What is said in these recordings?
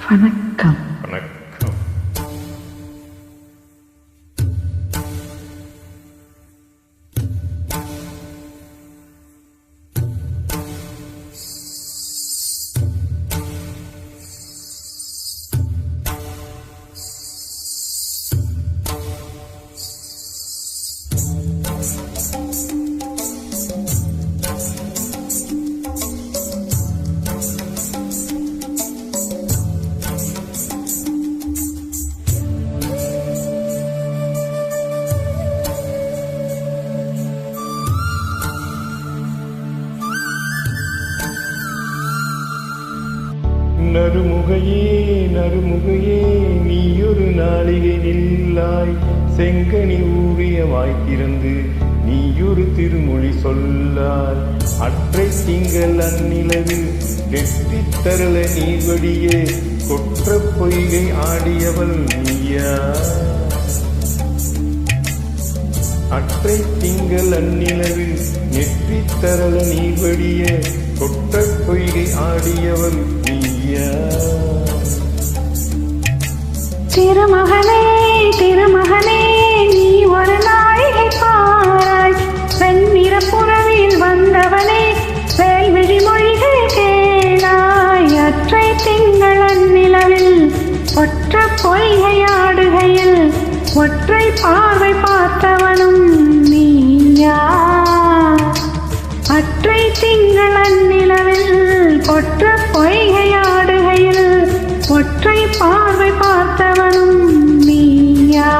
வணக்கம். வணக்கம். நறுமுகையே நறுமுகையே நீயொரு நாளிகை நில்லாய், செங்கனி ஊழியமாய் திறந்து நீயொரு திருமொழி சொல்லாய். அற்றை திங்கள் அந்நிலவில் கெட்டித் தரள நீர்வடியே கொற்ற பொய்கை ஆடியவள் நீயா. அற்றை திங்கள் அந்நிலவில் நெற்றித் தரள நீர்வடிய கொற்ற பொய்கை ஆடியவள் நீயா. திருமகனே திருமகனே நீ ஒரு நாழிகை பாராய், வெண்ணிற புறவில் வந்தவனே வேல்விழி மொழிகள் கேளாய். அற்றை திங்கள் அந்நிலவில் ஒற்ற பொய்கையாடுகையில் ஒற்றை பார்வை பார்த்தவனும் நீயா. அற்றை திங்கள் அந்நிலவில் ஒற்ற பொய்கையாடுகையில் ஒற்றை பார்வை பார்த்தவனும் நீயா.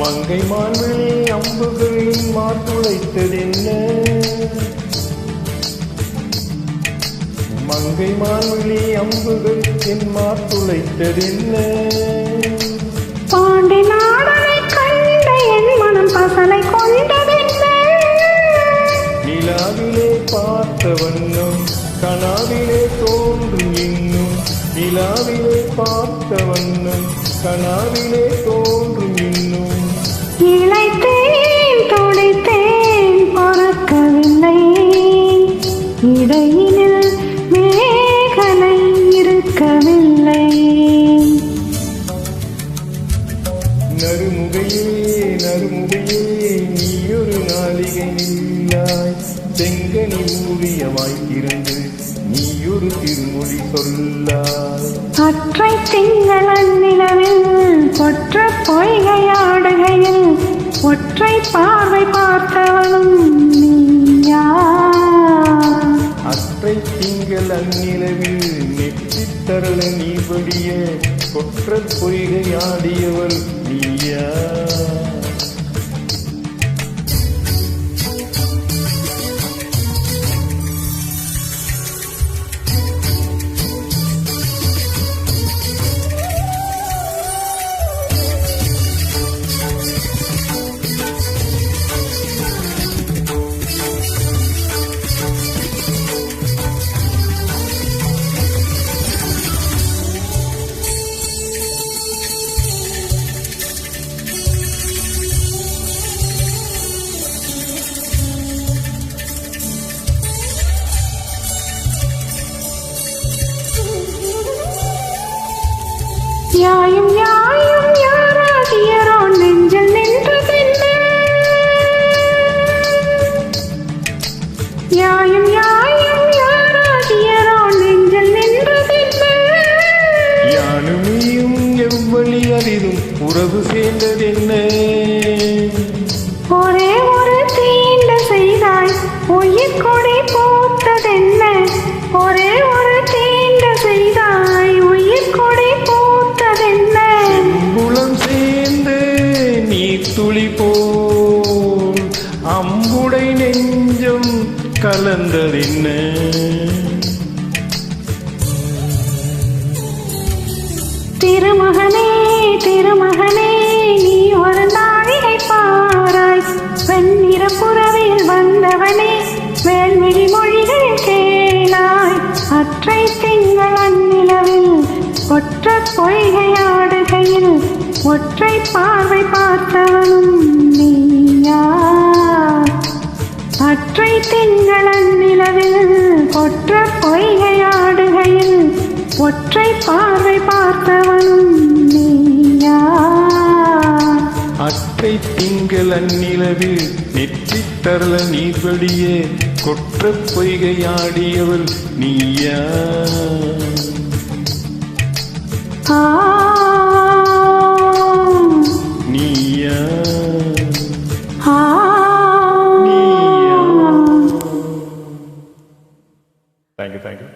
மங்கை மான்விழி அம்புகளின் மாத்துளைத்ததென்ன, மங்கை மான்விழி அம்புகள் என் மாத்துளைத்ததென்ன. பாண்டி நாடனை கண்ட என் மனம் பசலை கொண்டதென்ன. நிலாவிலே பார்த்த வண்ணம் கனாவிலே தோன்றும் இன்னும், நிலாவிலே பார்த்த வண்ணம் கனாவிலே தோன்றும் இன்னும். இளைத்தேன் துடைத்தேன் பொறுக்கவில்லை, இடையினில் மேகலை இருக்கவில்லை. நறுமுகையே நறுமுகையே நீயொரு நாளிகை நில்லாய், செங்கனி ஊழியமாய் திறந்து நீயொரு திருமொழி சொல்லாய். அற்றை திங்கள் அந்நிலவில் ஒற்ற பொய்கையாடுகையில் ஒற்றை பார்வை பார்த்தவனும் நீயா. அற்றை திங்கள் அந்நிலவில் நெற்றித் தரள நீர்வடிய கொற்ற பொய்கையாடியவள் நீயா. யாயும் யாயும் யாராகியரோ நெஞ்சில் நின்றதென்ன. யாயும் யாயும் யாராகியரோ நெஞ்சில் நின்றதென்ன. யானும் நீயும் எவ்வளி அறிதும் உறவு சேர்ந்ததென்ன. ஒரே ஒரு தீண்ட செய்த செய்தாய் உயிர் கொடி பூத்ததென்ன ஒரே ஒரு தீண்ட செய்தாய் உயிர் கொடி பூத்ததென்ன புலம் சேர்ந்து நீர் துளி போல் அம்புடை நெஞ்சம் கலந்ததென்ன திருமகனே திருமகனே நீ ஒரு நாழிகை பாராய் வெண்ணிற புறவில் வந்தவனே வேல்விழி மொழிகள் கேளாய் அற்றை திங்கள் அந்நிலவில் ஒற்ற பொய்கையாடுகையில் ஒற்றை பார்வை பார்த்தவனும் நீயா அற்றை திங்கள் அந்நிலவில் ஒற்ற பொய்கையாடுகையில் ஒற்றை பார்வை பார்த்தவனும் நீயா அற்றை திங்கள் அந்நிலவில் நெற்றி தரல நீர்வடியே கொற்ற பொய்கையாடியவள் நீயா ஆ நீயா ஆ தேங்க்யூ